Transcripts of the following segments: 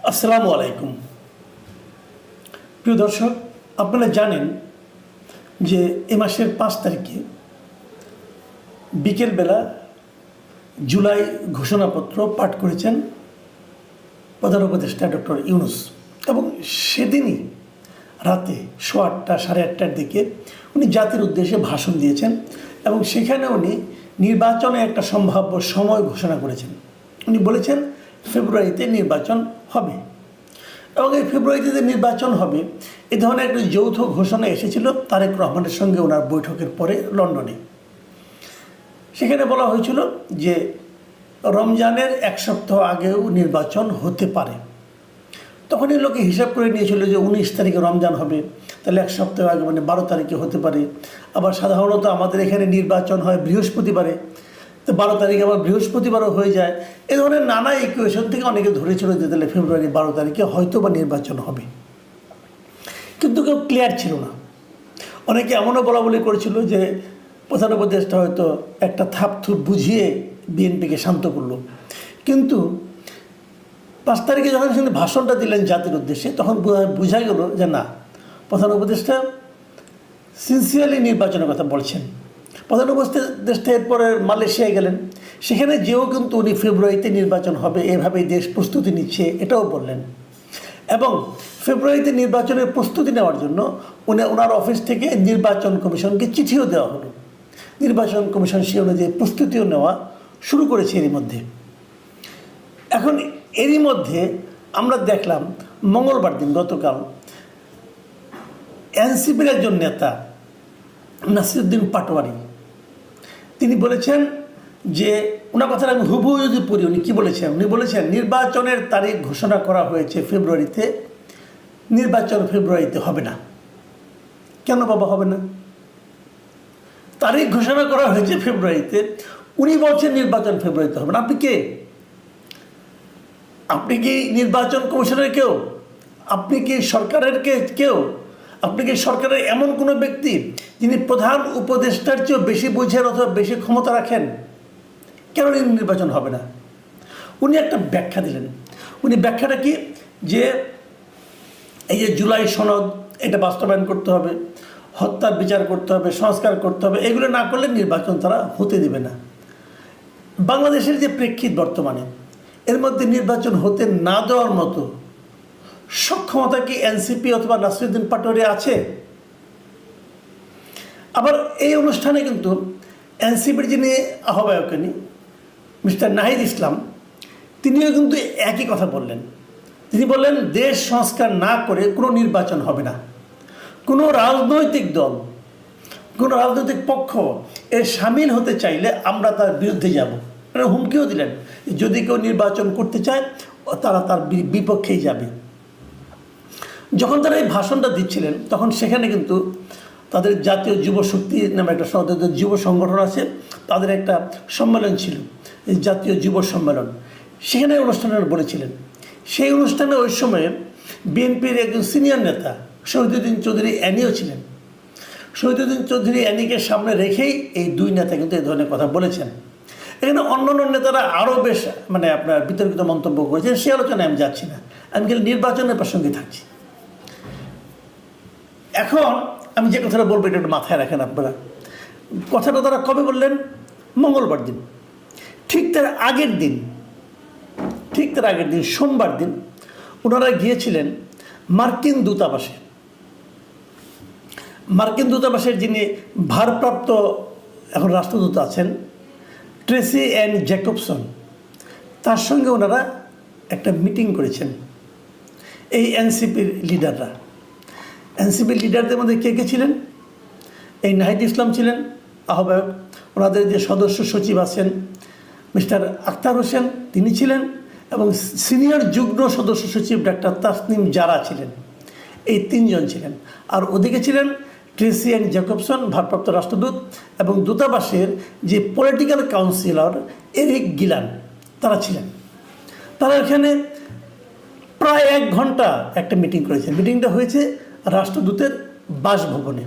আসসালামু আলাইকুম। প্রিয় দর্শক, আপনারা জানেন যে এ মাসের 5 তারিখে বিকেলবেলা জুলাই ঘোষণাপত্র পাঠ করেছেন প্রধান উপদেষ্টা ডক্টর ইউনূস, এবং সেদিনই রাতে 8:30 সাড়ে 8টার দিকে উনি জাতির উদ্দেশ্যে ভাষণ দিয়েছেন এবং সেখানে উনি নির্বাচনে একটা সম্ভাব্য সময় ঘোষণা করেছেন। উনি বলেছেন ফেব্রুয়ারিতে নির্বাচন হবে, এবং এই ফেব্রুয়ারিতে নির্বাচন হবে এ ধরনের একটা যৌথ ঘোষণা এসেছিল তারেক রহমানের সঙ্গে ওনার বৈঠকের পরে লন্ডনে। সেখানে বলা হয়েছিল যে রমজানের 1 সপ্তাহ আগেও নির্বাচন হতে পারে। তখনই লোকে হিসাব করে নিয়েছিল যে 19 তারিখে রমজান হবে, তাহলে 1 সপ্তাহ আগে মানে 12 তারিখে হতে পারে। আবার সাধারণত আমাদের এখানে নির্বাচন হয় বৃহস্পতিবারে, তো 12 তারিখে আবার বৃহস্পতিবারও হয়ে যায়। এ ধরনের নানা ইকুয়েশন থেকে অনেকে ধরেছিল যে তাহলে ফেব্রুয়ারি 12 তারিখে হয়তো বা নির্বাচন হবে, কিন্তু কেউ ক্লিয়ার ছিল না। অনেকে এমনও বলা বলি করেছিল যে প্রধান উপদেষ্টা হয়তো একটা থাপথুপ বুঝিয়ে বিএনপিকে শান্ত করলো, কিন্তু 5 তারিখে যখন তিনি ভাষণটা দিলেন জাতির উদ্দেশ্যে তখন বোঝা গেল যে না, প্রধান উপদেষ্টা সিনসিয়ারলি নির্বাচনের কথা বলছেন। প্রধান উপদেষ্টা এরপরে মালয়েশিয়ায় গেলেন, সেখানে যেও কিন্তু উনি ফেব্রুয়ারিতে নির্বাচন হবে এভাবেই দেশ প্রস্তুতি নিচ্ছে এটাও বললেন। এবং ফেব্রুয়ারিতে নির্বাচনের প্রস্তুতি নেওয়ার জন্য ওনার অফিস থেকে নির্বাচন কমিশনকে চিঠিও দেওয়া হলো। নির্বাচন কমিশন সে অনুযায়ী প্রস্তুতিও নেওয়া শুরু করেছে এরই মধ্যে। এখন এরই মধ্যে আমরা দেখলাম মঙ্গলবার দিন গতকাল এনসিপির একজন নেতা নাসিরউদ্দিন পাটোয়ারি তিনি বলেছেন যে, ওনার কথাটা আমি হুবহু যদি পড়ি, উনি কী বলেছেন? উনি বলেছেন নির্বাচনের তারিখ ঘোষণা করা হয়েছে ফেব্রুয়ারিতে, নির্বাচন ফেব্রুয়ারিতে হবে না। কেন বাবা হবে না? তারিখ ঘোষণা করা হয়েছে ফেব্রুয়ারিতে, উনি বলছেন নির্বাচন ফেব্রুয়ারিতে হবে না। আপনি কে? আপনি কি নির্বাচন কমিশনের কেউ? আপনি কি সরকারের কেউ? আপনি কি সরকারের এমন কোনো ব্যক্তি যিনি প্রধান উপদেষ্টার চেয়েও বেশি বুঝেন অথবা বেশি ক্ষমতা রাখেন? কেন নির্বাচন হবে না? উনি একটা ব্যাখ্যা দিলেন। উনি ব্যাখ্যাটা কি, যে এই যে জুলাই সনদ এটা বাস্তবায়ন করতে হবে, হত্যার বিচার করতে হবে, সংস্কার করতে হবে, এগুলো না করলে নির্বাচন তারা হতে দেবে না। বাংলাদেশের যে প্রেক্ষিত বর্তমানে, এর মধ্যে নির্বাচন হতে না দেওয়ার মতো সক্ষমতা কি এনসিপি অথবা নাসিরউদ্দিন পাটোয়ারি আছে? আবার এই অনুষ্ঠানে কিন্তু এনসিপির যিনি আহ্বায়ক মিস্টার নাহিদ ইসলাম, তিনিও কিন্তু একই কথা বললেন। তিনি বললেন দেশ সংস্কার না করে কোনো নির্বাচন হবে না। কোনো রাজনৈতিক দল, কোনো রাজনৈতিক পক্ষ এর সামিল হতে চাইলে আমরা তার বিরুদ্ধে যাব। মানে হুমকিও দিলেন যদি কেউ নির্বাচন করতে চায় তারা তার বিপক্ষেই যাবে। যখন তারা এই ভাষণটা দিচ্ছিলেন তখন সেখানে কিন্তু তাদের জাতীয় যুব শক্তি নামে একটা যুব সংগঠন আছে, তাদের একটা সম্মেলন ছিল, এই জাতীয় যুব সম্মেলন। সেখানে অনুষ্ঠানে বলেছিলেন, সেই অনুষ্ঠানে ওই সময়ে বিএনপির একজন সিনিয়র নেতা শহীদুদ্দিন চৌধুরী অ্যানিও ছিলেন। শহীদুদ্দিন চৌধুরী অ্যানিকে সামনে রেখেই এই দুই নেতা কিন্তু এই ধরনের কথা বলেছেন। এখানে অন্যান্য নেতারা আরও বেশ আপনার বিতর্কিত মন্তব্য করেছেন, সে আলোচনায় আমি যাচ্ছি না, আমি কিন্তু নির্বাচনের প্রসঙ্গে থাকছি। এখন আমি যে কথাটা বলবো এটা একটু মাথায় রাখেন আপনারা। কথাটা তারা কবে বললেন? মঙ্গলবার দিন। ঠিক তার আগের দিন সোমবার দিন ওনারা গিয়েছিলেন মার্কিন দূতাবাসে। মার্কিন দূতাবাসের যিনি ভারপ্রাপ্ত এখন রাষ্ট্রদূত আছেন ট্রেসি অ্যান জ্যাকবসন, তার সঙ্গে ওনারা একটা মিটিং করেছেন। এই এনসিপির লিডাররা, এনসিপির লিডারদের মধ্যে কে কে ছিলেন? এই নাহিদ ইসলাম ছিলেন আহ্বায়ক, ওনাদের যে সদস্য সচিব আছেন মিস্টার আখতার হোসেন তিনি ছিলেন, এবং সিনিয়র যুগ্ম সদস্য সচিব ডাক্তার তাসনিম জারা ছিলেন। এই 3 জন ছিলেন। আর ওদিকে ছিলেন ট্রেসি অ্যান জ্যাকবসন ভারপ্রাপ্ত রাষ্ট্রদূত, এবং দূতাবাসের যে পলিটিক্যাল কাউন্সিলর এরিক গিলান তারা ছিলেন। তারা এখানে প্রায় 1 ঘন্টা একটা মিটিং করেছেন। মিটিংটা হয়েছে রাষ্ট্রদূতের বাসভবনে।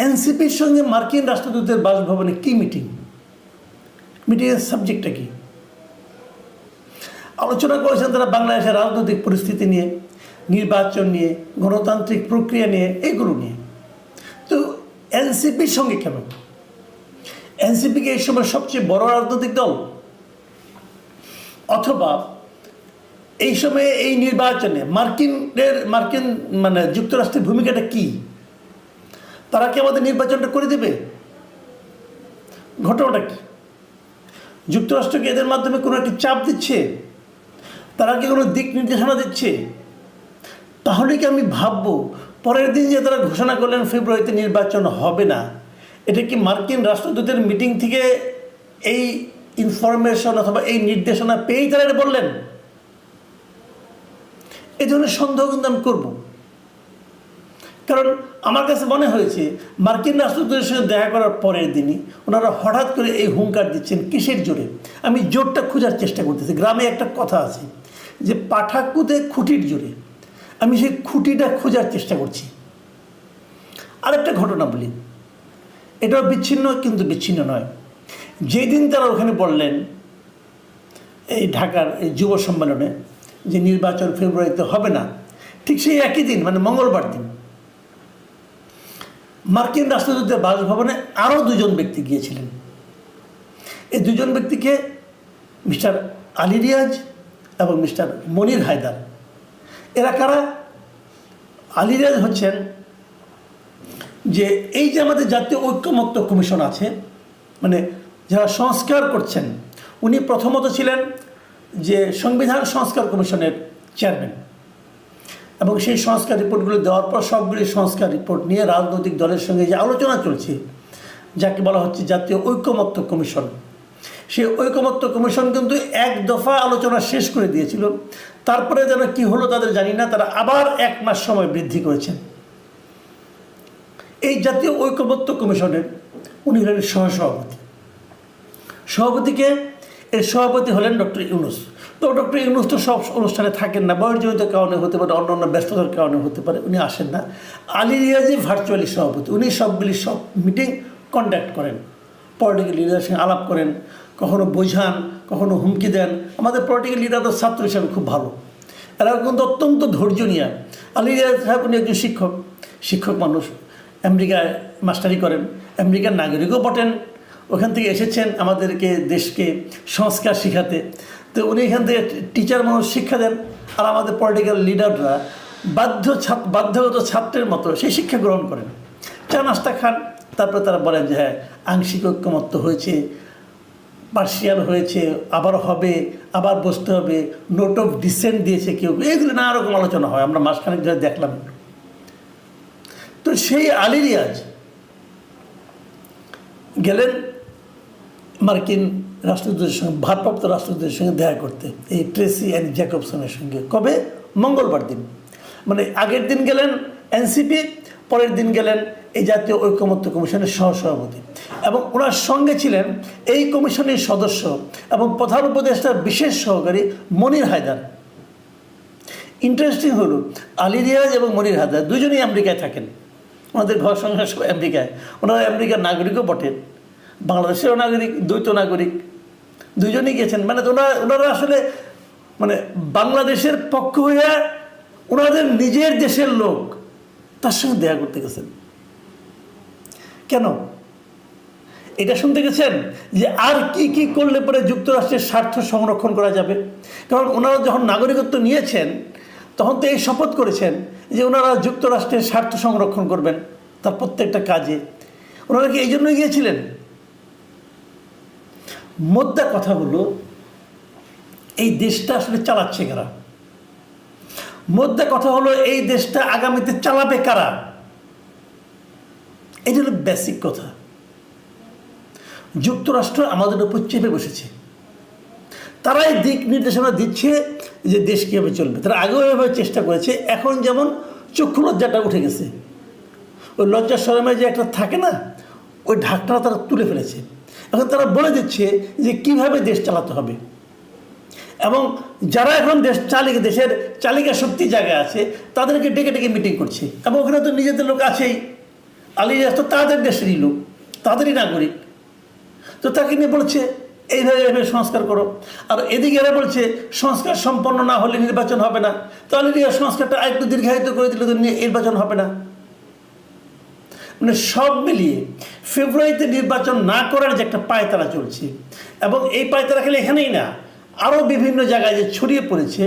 এনসিপির সঙ্গে মার্কিন রাষ্ট্রদূতের বাসভবনে কি মিটিংয়ের সাবজেক্টটা কি? আলোচনা করেছেন তারা বাংলাদেশের রাজনৈতিক পরিস্থিতি নিয়ে, নির্বাচন নিয়ে, গণতান্ত্রিক প্রক্রিয়া নিয়ে, এগুলো নিয়ে। তো এনসিপির সঙ্গে কেন? এনসিপিকে এই সময় সবচেয়ে বড় রাজনৈতিক দল, অথবা এই সময়ে এই নির্বাচনে মার্কিন মানে যুক্তরাষ্ট্রের ভূমিকাটা কি? তারা কি আমাদের নির্বাচনটা করে দেবে? ঘটনাটা কি? যুক্তরাষ্ট্রকে এদের মাধ্যমে কোনো একটি চাপ দিচ্ছে? তারা কি কোনো দিক নির্দেশনা দিচ্ছে? তাহলে কি আমি ভাববো পরের দিন যে তারা ঘোষণা করলেন ফেব্রুয়ারিতে নির্বাচন হবে না, এটা কি মার্কিন রাষ্ট্রদূতের মিটিং থেকে এই ইনফরমেশন অথবা এই নির্দেশনা পেয়েই তারা এটা বললেন? এই ধরনের সন্দেহ কিন্তু আমি করব। কারণ আমার কাছে মনে হয়েছে মার্কিন রাষ্ট্রদূতের সঙ্গে দেখা করার পরের দিনই ওনারা হঠাৎ করে এই হুঙ্কার দিচ্ছেন। কিসের জোরে? আমি জোরটা খোঁজার চেষ্টা করতেছি। গ্রামে একটা কথা আছে যে পাঠা কুদে খুঁটির জোরে। আমি সেই খুঁটিটা খোঁজার চেষ্টা করছি। আরেকটা ঘটনা বলি, এটাও বিচ্ছিন্ন কিন্তু বিচ্ছিন্ন নয়। যেদিন তারা ওখানে বললেন এই ঢাকার এই যুব সম্মেলনে যে নির্বাচন ফেব্রুয়ারিতে হবে না, ঠিক সেই একই দিন মানে মঙ্গলবার দিন মার্কিন রাষ্ট্রদূতের বাসভবনে আরও দুজন ব্যক্তি গিয়েছিলেন। এই দুজন ব্যক্তিকে মিস্টার আলী রিয়াজ এবং মিস্টার মনির হায়দার। এরা কারা? আলী রিয়াজ হচ্ছেন যে এই যে আমাদের জাতীয় ঐক্যমত্য কমিশন আছে, মানে যারা সংস্কার করছেন, উনি প্রথমত ছিলেন যে সংবিধান সংস্কার কমিশনের চেয়ারম্যান, এবং সেই সংস্কার রিপোর্টগুলো দেওয়ার পর সবগুলি সংস্কার রিপোর্ট নিয়ে রাজনৈতিক দলের সঙ্গে যে আলোচনা চলছে, যাকে বলা হচ্ছে জাতীয় ঐক্যমত্য কমিশন, সেই ঐকমত্য কমিশন কিন্তু এক দফা আলোচনা শেষ করে দিয়েছিল। তারপরে যেন কি হলো তাদের জানি না, তারা আবার 1 মাস সময় বৃদ্ধি করেছেন। এই জাতীয় ঐকমত্য কমিশনের উনি হলেন সহসভাপতি। সভাপতিকে এর সভাপতি হলেন ডক্টর ইউনূস। তো ডক্টর ইউনূস তো সব অনুষ্ঠানে থাকেন না, বয়সজনিত কারণে হতে পারে, অন্য অন্য ব্যস্ততার কারণে হতে পারে, উনি আসেন না। আলী রিয়াজি ভার্চুয়ালি সভাপতি, উনি সব মিটিং কন্ডাক্ট করেন, পলিটিক্যাল লিডারের সঙ্গে আলাপ করেন, কখনো বোঝান, কখনো হুমকি দেন। আমাদের পলিটিক্যাল লিডার তো ছাত্র হিসাবে খুব ভালো, এরা কিন্তু অত্যন্ত ধৈর্য নিয়ে। আলী রিয়াজ সাহেব উনি একজন শিক্ষক মানুষ, আমেরিকায় মাস্টারি করেন, আমেরিকার নাগরিকও বটেন, ওখান থেকে এসেছেন আমাদেরকে দেশকে সংস্কার শিখাতে। তো উনি এখান থেকে টিচার মানুষ শিক্ষা দেন, আর আমাদের পলিটিক্যাল লিডাররা বাধ্যগত ছাত্রের মতো সেই শিক্ষা গ্রহণ করেন, চা নাস্তা খান, তারপরে তারা বলেন যে হ্যাঁ আংশিক ঐক্যমত্য হয়েছে, পার্সিয়াল হয়েছে, আবার হবে, আবার বসতে হবে, নোট অফ ডিসেন্ট দিয়েছে কেউ, এগুলো নানা রকম আলোচনা হয়, আমরা মাসখানেক ধরে দেখলাম। তো সেই আলী রিয়াজ গেলেন মার্কিন রাষ্ট্রদূতের সঙ্গে, ভারপ্রাপ্ত রাষ্ট্রদূতের সঙ্গে দেখা করতে, এই ট্রেসি অ্যান্ড জ্যাকবসনের সঙ্গে। কবে? মঙ্গলবার দিন। মানে আগের দিন গেলেন এনসিপি, পরের দিন গেলেন এই জাতীয় ঐকমত্য কমিশনের সহসভাপতি, এবং ওনার সঙ্গে ছিলেন এই কমিশনের সদস্য এবং প্রধান উপদেষ্টার বিশেষ সহকারী মনির হায়দার। ইন্টারেস্টিং হলো আলী রিয়াজ এবং মনির হায়দার দুজনেই আমেরিকায় থাকেন, ওনাদের ঘর সংসার সব আমেরিকায়, ওনারা আমেরিকার নাগরিকও বটেন, বাংলাদেশেরও নাগরিক, দ্বৈত নাগরিক, দুজনেই গেছেন। মানে ওনারা আসলে মানে বাংলাদেশের পক্ষ হয়ে ওনাদের নিজের দেশের লোক তার সঙ্গে দেখা করতে গেছেন। কেন? এটা শুনতে গেছেন যে আর কি কি করলে পরে যুক্তরাষ্ট্রের স্বার্থ সংরক্ষণ করা যাবে। কারণ ওনারা যখন নাগরিকত্ব নিয়েছেন তখন তো এই শপথ করেছেন যে ওনারা যুক্তরাষ্ট্রের স্বার্থ সংরক্ষণ করবেন তার প্রত্যেকটা কাজে। ওনারা কি এই জন্যই গিয়েছিলেন? মোদ্দা কথা হলো এই দেশটা আসলে চালাচ্ছে কারা? মোদ্দা কথা হলো এই দেশটা আগামীতে চালাবে কারা? এটা হলো বেসিক কথা। যুক্তরাষ্ট্র আমাদের উপর চেপে বসেছে, তারাই দিক নির্দেশনা দিচ্ছে যে দেশ কীভাবে চলবে। তারা আগেও এভাবে চেষ্টা করেছে, এখন যেমন চক্ষু লজ্জাটা উঠে গেছে, ওই লজ্জা শরমের যে একটা থাকে না, ওই ঢাকটা তারা তুলে ফেলেছে। এখন তারা বলে দিচ্ছে যে কিভাবে দেশ চালাতে হবে, এবং যারা এখন দেশের চালিকা শক্তি জায়গায় আছে তাদেরকে ডেকে ডেকে মিটিং করছে। এবং ওখানে তো নিজেদের লোক আছেই, আলী রিয়াজ তো তাদের দেশেরই লোক, তাদেরই নাগরিক, তো তাকে নিয়ে বলছে এইভাবে এইভাবে সংস্কার করো। আর এদিকে এরা বলছে সংস্কার সম্পন্ন না হলে নির্বাচন হবে না, তাহলে সংস্কারটা আরেকটু দীর্ঘায়িত করে দিলে তো নির্বাচন হবে না। মানে সব মিলিয়ে ফেব্রুয়ারিতে নির্বাচন না করার যে একটা পায়তারা চলছে, এবং এই পায়তারা খেলে এখানেই না, আরও বিভিন্ন জায়গায় যে ছড়িয়ে পড়েছে,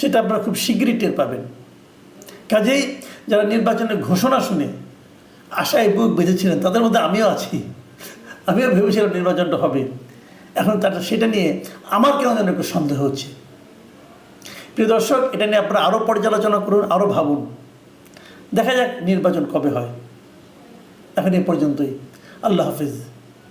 সেটা আপনারা খুব শীঘ্রই টের পাবেন। কাজেই যারা নির্বাচনের ঘোষণা শুনে আশায় বুক বেঁধেছিলেন, তাদের মধ্যে আমিও আছি। আমিও ভেবেছিলাম নির্বাচনটা হবে, এখন সেটা নিয়ে আমার কেন যেন একটু সন্দেহ হচ্ছে। প্রিয় দর্শক, এটা নিয়ে আপনারা আরও পর্যালোচনা করুন, আরও ভাবুন, দেখা যাক নির্বাচন কবে হয়। এখন এই পর্যন্তই। আল্লাহ হাফিজ।